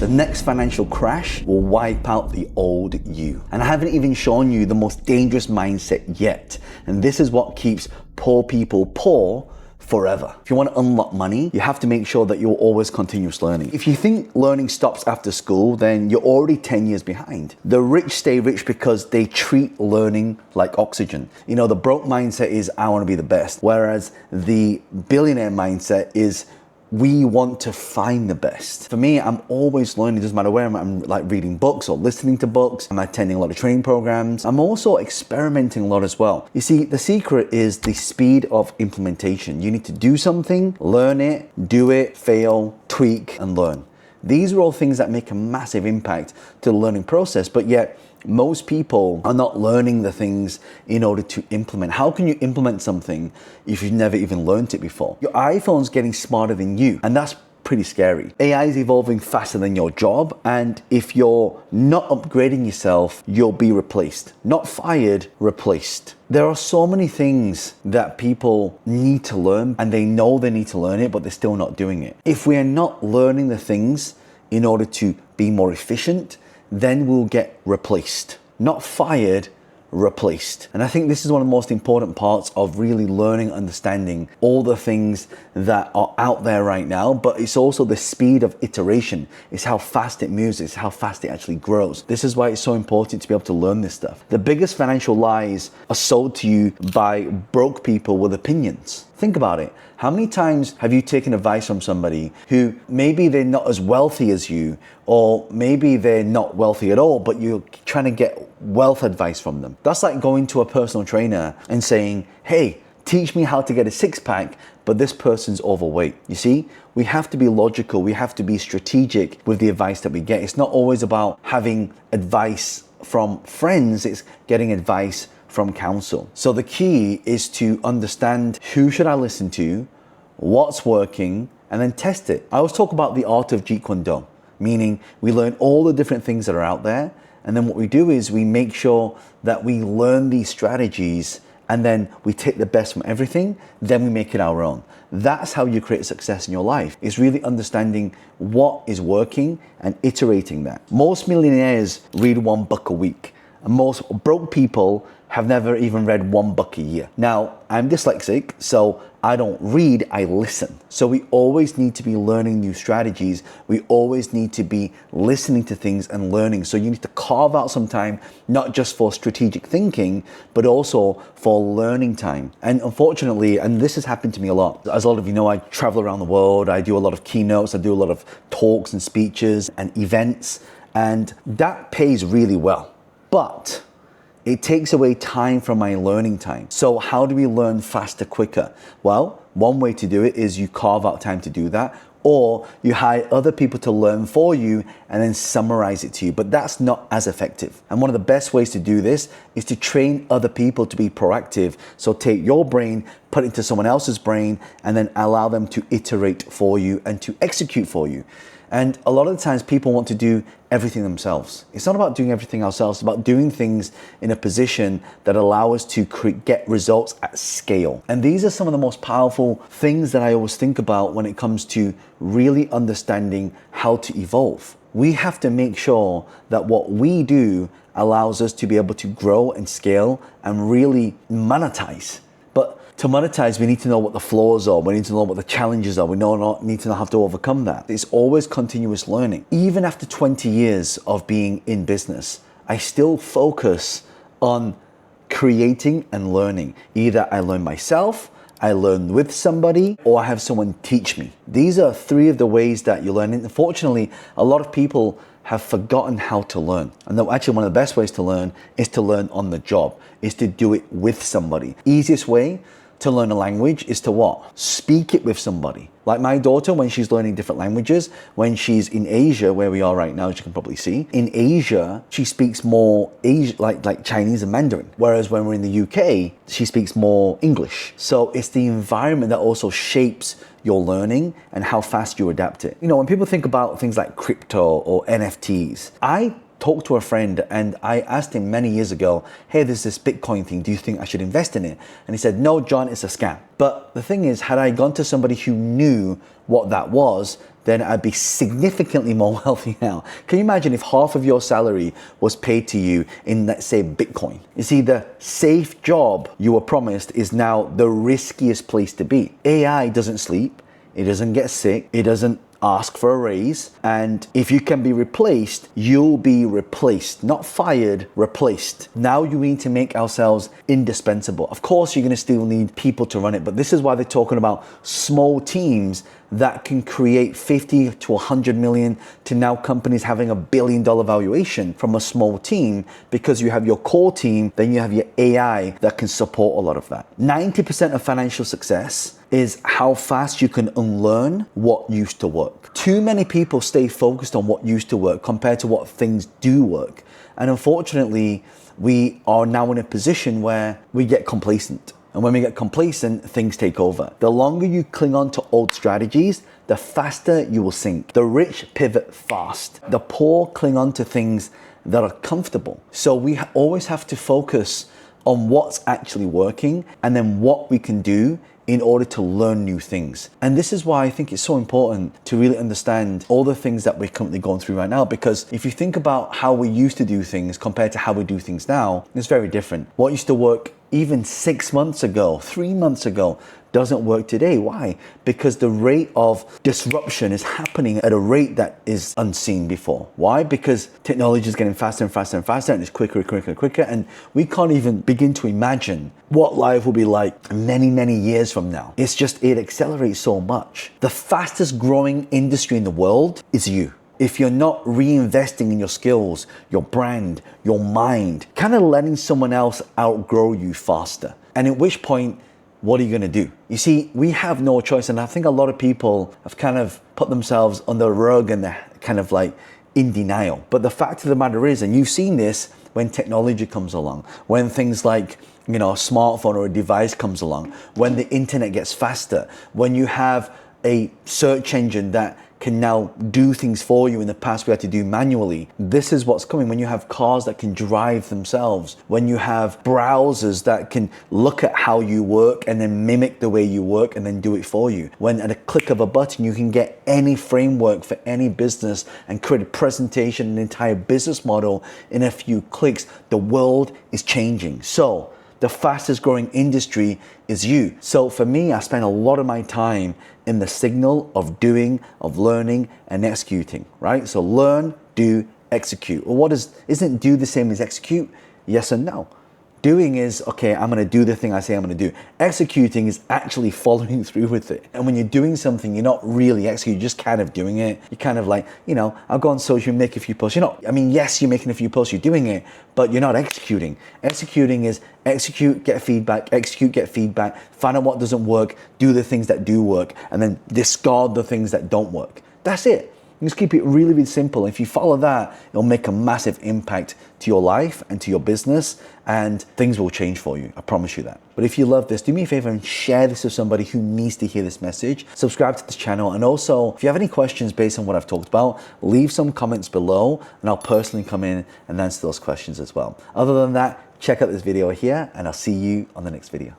The next financial crash will wipe out the old you. And I haven't even shown you the most dangerous mindset yet. And this is what keeps poor people poor forever. If you want to unlock money, you have to make sure that you're always continuous learning. If you think learning stops after school, then you're already 10 years behind. The rich stay rich because they treat learning like oxygen. You know, the broke mindset is, I want to be the best. Whereas the billionaire mindset is, we want to find the best. For me, I'm always learning. It doesn't matter where I'm like reading books or listening to books. I'm attending a lot of training programs. I'm also experimenting a lot as well. You see, the secret is the speed of implementation. You need to do something, learn it, do it, fail, tweak, and learn. These are all things that make a massive impact to the learning process, but yet most people are not learning the things in order to implement. How can you implement something if you've never even learned it before? Your iPhone's getting smarter than you, and that's pretty scary. AI is evolving faster than your job, and if you're not upgrading yourself, you'll be replaced. Not fired, replaced. There are so many things that people need to learn, and they know they need to learn it, but they're still not doing it. If we are not learning the things in order to be more efficient, then we'll get replaced. Not fired, replaced. And I think this is one of the most important parts of really learning, understanding all the things that are out there right now, but it's also the speed of iteration. It's how fast it moves, it's how fast it actually grows. This is why it's so important to be able to learn this stuff. The biggest financial lies are sold to you by broke people with opinions. Think about it. How many times have you taken advice from somebody who maybe they're not as wealthy as you, or maybe they're not wealthy at all, but you're trying to get wealth advice from them? That's like going to a personal trainer and saying, hey, teach me how to get a six-pack, but this person's overweight. You see, we have to be logical. We have to be strategic with the advice that we get. It's not always about having advice from friends. It's getting advice from counsel. So the key is to understand who should I listen to, what's working, and then test it. I always talk about the art of Jeet Kune Do, meaning we learn all the different things that are out there, and then what we do is we make sure that we learn these strategies, and then we take the best from everything, then we make it our own. That's how you create success in your life. It's really understanding what is working and iterating that. Most millionaires read one book a week, and most broke people have never even read one book a year. Now, I'm dyslexic, so I don't read, I listen. So we always need to be learning new strategies. We always need to be listening to things and learning. So you need to carve out some time, not just for strategic thinking, but also for learning time. And unfortunately, and this has happened to me a lot, as a lot of you know, I travel around the world, I do a lot of keynotes, I do a lot of talks and speeches and events, and that pays really well. But it takes away time from my learning time. So how do we learn faster, quicker? Well, one way to do it is you carve out time to do that, or you hire other people to learn for you and then summarize it to you. But that's not as effective. And one of the best ways to do this is to train other people to be proactive. So take your brain, put it into someone else's brain, and then allow them to iterate for you and to execute for you. And a lot of the times people want to do everything themselves. It's not about doing everything ourselves, it's about doing things in a position that allow us to get results at scale. And these are some of the most powerful things that I always think about when it comes to really understanding how to evolve. We have to make sure that what we do allows us to be able to grow and scale and really monetize. But to monetize, we need to know what the flaws are. We need to know what the challenges are. We need to know how to overcome that. It's always continuous learning. Even after 20 years of being in business, I still focus on creating and learning. Either I learn myself, I learn with somebody, or I have someone teach me. These are three of the ways that you learn. And unfortunately, a lot of people have forgotten how to learn. And actually one of the best ways to learn is to learn on the job, is to do it with somebody. Easiest way to learn a language is to what? Speak it with somebody. Like my daughter, when she's learning different languages, when she's in Asia, where we are right now, as you can probably see, in Asia, she speaks more like Chinese and Mandarin. Whereas when we're in the UK, she speaks more English. So it's the environment that also shapes your learning and how fast you adapt it. You know, when people think about things like crypto or NFTs, I talked to a friend and I asked him many years ago, hey, there's this Bitcoin thing. Do you think I should invest in it? And he said, no, John, it's a scam. But the thing is, had I gone to somebody who knew what that was, then I'd be significantly more wealthy now. Can you imagine if half of your salary was paid to you in, let's say, Bitcoin? You see, the safe job you were promised is now the riskiest place to be. AI doesn't sleep, it doesn't get sick, it doesn't ask for a raise, and if you can be replaced, you'll be replaced, not fired, replaced. Now you need to make ourselves indispensable. Of course, you're going to still need people to run it, but this is why they're talking about small teams that can create 50 to 100 million to now companies having $1 billion valuation from a small team, because you have your core team, then you have your AI that can support a lot of that. 90% of financial success is how fast you can unlearn what used to work. Too many people stay focused on what used to work compared to what things do work. And unfortunately, we are now in a position where we get complacent. And when we get complacent, things take over. The longer you cling on to old strategies, the faster you will sink. The rich pivot fast. The poor cling on to things that are comfortable. So we always have to focus on what's actually working and then what we can do in order to learn new things. And this is why I think it's so important to really understand all the things that we're currently going through right now, because if you think about how we used to do things compared to how we do things now, it's very different. What used to work even 6 months ago, 3 months ago, doesn't work today. Why? Because the rate of disruption is happening at a rate that is unseen before. Why? Because technology is getting faster and faster and faster, and it's quicker and quicker and quicker, and we can't even begin to imagine what life will be like many, many years from now. It's just, it accelerates so much. The fastest growing industry in the world is you. If you're not reinvesting in your skills, your brand, your mind, kind of letting someone else outgrow you faster. And at which point, what are you going to do? You see, we have no choice. And I think a lot of people have kind of put themselves on the rug and they're kind of like in denial. But the fact of the matter is, and you've seen this when technology comes along, when things like, you know, a smartphone or a device comes along, when the internet gets faster, when you have a search engine that can now do things for you in the past we had to do manually. This is what's coming. When you have cars that can drive themselves, when you have browsers that can look at how you work and then mimic the way you work and then do it for you. When at a click of a button, you can get any framework for any business and create a presentation, an entire business model in a few clicks. The world is changing. So the fastest growing industry is you. So for me, I spend a lot of my time in the signal of doing, of learning and executing, right? So learn, do, execute. Well, isn't do the same as execute? Yes and no. Doing is, okay, I'm gonna do the thing I say I'm gonna do. Executing is actually following through with it. And when you're doing something, you're not really executing, you're just kind of doing it. You're kind of like, you know, I'll go on social and make a few posts. You're not, I mean, yes, you're making a few posts, you're doing it, but you're not executing. Executing is execute, get feedback, execute, get feedback, find out what doesn't work, do the things that do work, and then discard the things that don't work. That's it. Just keep it really, really simple. If you follow that, it'll make a massive impact to your life and to your business, and things will change for you. I promise you that. But if you love this, do me a favor and share this with somebody who needs to hear this message. Subscribe to this channel. And also, if you have any questions based on what I've talked about, leave some comments below and I'll personally come in and answer those questions as well. Other than that, check out this video here and I'll see you on the next video.